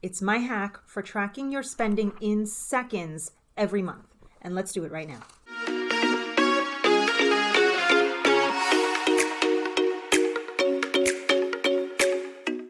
It's my hack for tracking your spending in seconds every month. And let's do it right now.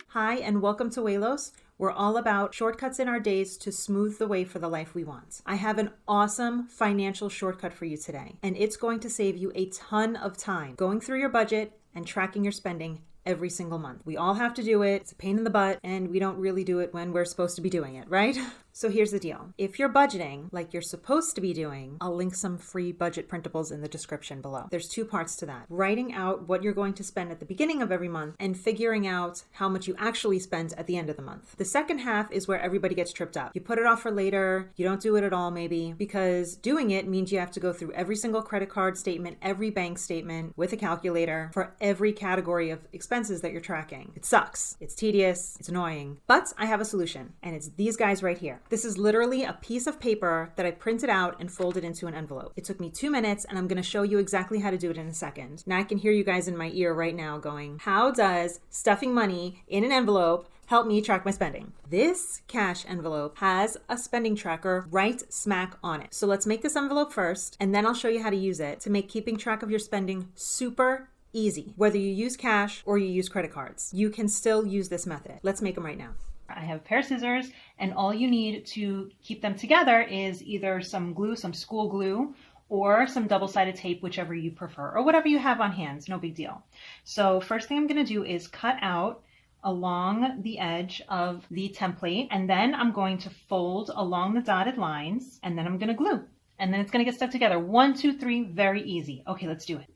Hi, and welcome to Waylos. We're all about shortcuts in our days to smooth the way for the life we want. I have an awesome financial shortcut for you today, and it's going to save you a ton of time going through your budget and tracking your spending every single month. We all have to do it. It's a pain in the butt, and we don't really do it when we're supposed to be doing it, right? So here's the deal. If you're budgeting like you're supposed to be doing, I'll link some free budget printables in the description below. There's two parts to that. Writing out what you're going to spend at the beginning of every month and figuring out how much you actually spend at the end of the month. The second half is where everybody gets tripped up. You put it off for later, you don't do it at all maybe, because doing it means you have to go through every single credit card statement, every bank statement with a calculator for every category of expenses that you're tracking. It sucks. It's tedious. It's annoying. But I have a solution, and it's these guys right here. This is literally a piece of paper that I printed out and folded into an envelope. It took me 2 minutes, and I'm going to show you exactly how to do it in a second. Now I can hear you guys in my ear right now going, how does stuffing money in an envelope help me track my spending? This cash envelope has a spending tracker right smack on it. So let's make this envelope first, and then I'll show you how to use it to make keeping track of your spending super easy. Whether you use cash or you use credit cards, you can still use this method. Let's make them right now. I have a pair of scissors, and all you need to keep them together is either some glue, some school glue, or some double-sided tape, whichever you prefer, or whatever you have on hand. No big deal. So first thing I'm going to do is cut out along the edge of the template, and then I'm going to fold along the dotted lines, and then I'm going to glue, and then it's going to get stuck together. 1, 2, 3, very easy. Okay, let's do it.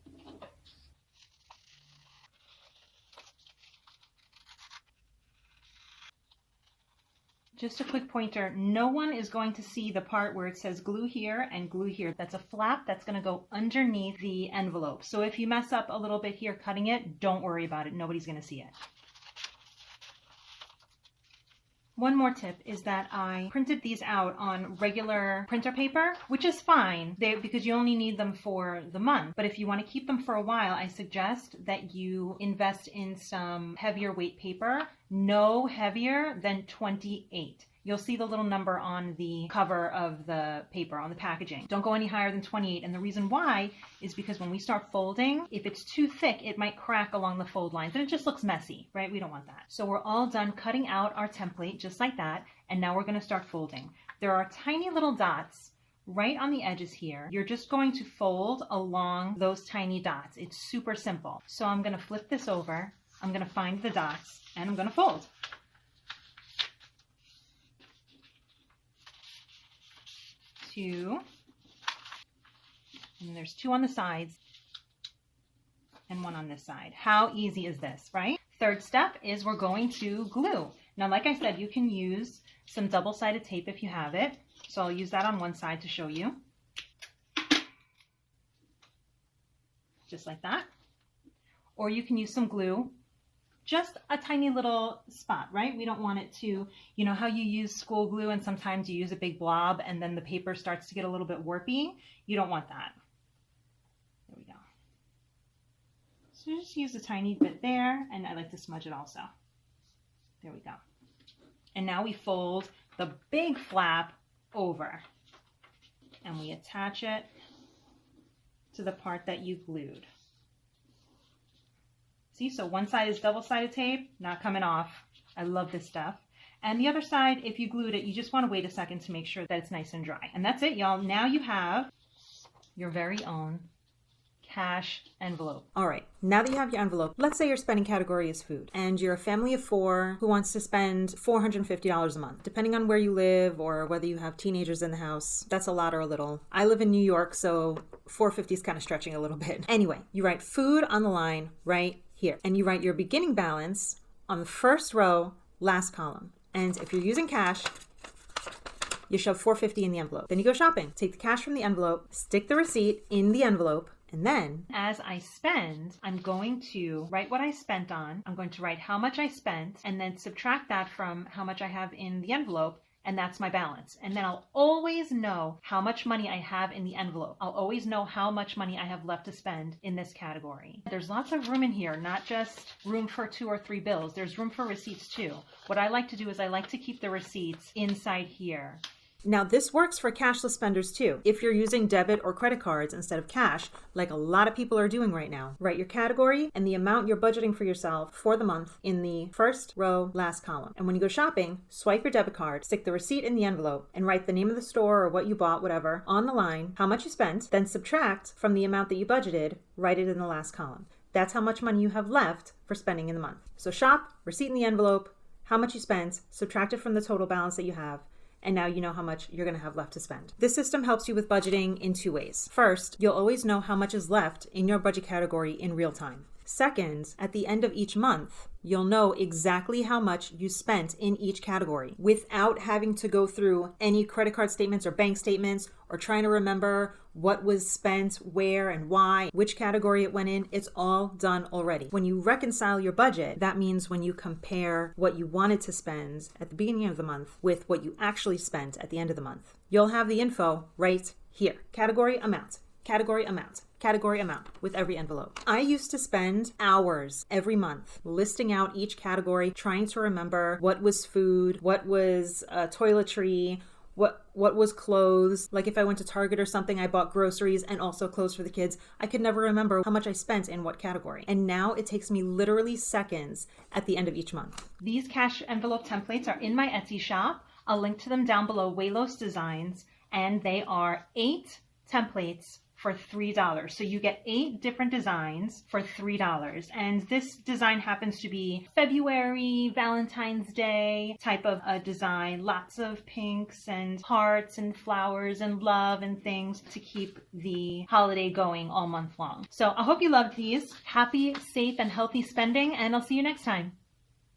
Just a quick pointer, no one is going to see the part where it says glue here and glue here. That's a flap that's going to go underneath the envelope. So if you mess up a little bit here cutting it, don't worry about it. Nobody's going to see it. One more tip is that I printed these out on regular printer paper, which is fine because you only need them for the month. But if you want to keep them for a while, I suggest that you invest in some heavier weight paper, no heavier than 28. You'll see the little number on the cover of the paper, on the packaging. Don't go any higher than 28. And the reason why is because when we start folding, if it's too thick, it might crack along the fold lines and it just looks messy, right? We don't want that. So we're all done cutting out our template just like that. And now we're going to start folding. There are tiny little dots right on the edges here. You're just going to fold along those tiny dots. It's super simple. So I'm going to flip this over. I'm going to find the dots and I'm going to fold. 2, and there's 2 on the sides and 1 on this side. How easy is this, right? Third step is we're going to glue. Now, like I said, you can use some double-sided tape if you have it. So I'll use that on one side to show you. Just like that. Or you can use some glue. Just a tiny little spot, right? We don't want it to, you know how you use school glue and sometimes you use a big blob and then the paper starts to get a little bit warpy? You don't want that. There we go. So just use a tiny bit there, and I like to smudge it also. There we go. And now we fold the big flap over and we attach it to the part that you glued. See, so one side is double-sided tape, not coming off. I love this stuff. And the other side, if you glued it, you just want to wait a second to make sure that it's nice and dry. And that's it, y'all. Now you have your very own cash envelope. All right, now that you have your envelope, let's say your spending category is food, and you're a family of 4 who wants to spend $450 a month. Depending on where you live or whether you have teenagers in the house, that's a lot or a little. I live in New York, so $450 is kind of stretching a little bit. Anyway, you write food on the line right here, and you write your beginning balance on the first row, last column. And if you're using cash, you shove $450 in the envelope. Then you go shopping. Take the cash from the envelope, stick the receipt in the envelope, and then as I spend, I'm going to write what I spent on. I'm going to write how much I spent and then subtract that from how much I have in the envelope and that's my balance. And then I'll always know how much money I have in the envelope. I'll always know how much money I have left to spend in this category. There's lots of room in here, not just room for 2 or 3 bills. There's room for receipts too. What I like to do is I like to keep the receipts inside here. Now, this works for cashless spenders too. If you're using debit or credit cards instead of cash, like a lot of people are doing right now, write your category and the amount you're budgeting for yourself for the month in the first row, last column. And when you go shopping, swipe your debit card, stick the receipt in the envelope, and write the name of the store or what you bought, whatever, on the line, how much you spent, then subtract from the amount that you budgeted, write it in the last column. That's how much money you have left for spending in the month. So shop, receipt in the envelope, how much you spent, subtract it from the total balance that you have, and now you know how much you're going to have left to spend. This system helps you with budgeting in 2 ways. First, you'll always know how much is left in your budget category in real time. Second, at the end of each month, you'll know exactly how much you spent in each category without having to go through any credit card statements or bank statements or trying to remember what was spent, where and why, which category it went in. It's all done already. When you reconcile your budget, that means when you compare what you wanted to spend at the beginning of the month with what you actually spent at the end of the month, you'll have the info right here. Category amount, category amount, category amount with every envelope. I used to spend hours every month listing out each category, trying to remember what was food, what was toiletry, what was clothes. Like if I went to Target or something, I bought groceries and also clothes for the kids. I could never remember how much I spent in what category. And now it takes me literally seconds at the end of each month. These cash envelope templates are in my Etsy shop. I'll link to them down below, Waylos Designs, and they are 8 templates for $3. So you get 8 different designs for $3. And this design happens to be February, Valentine's Day type of a design. Lots of pinks and hearts and flowers and love and things to keep the holiday going all month long. So I hope you loved these. Happy, safe, and healthy spending, and I'll see you next time.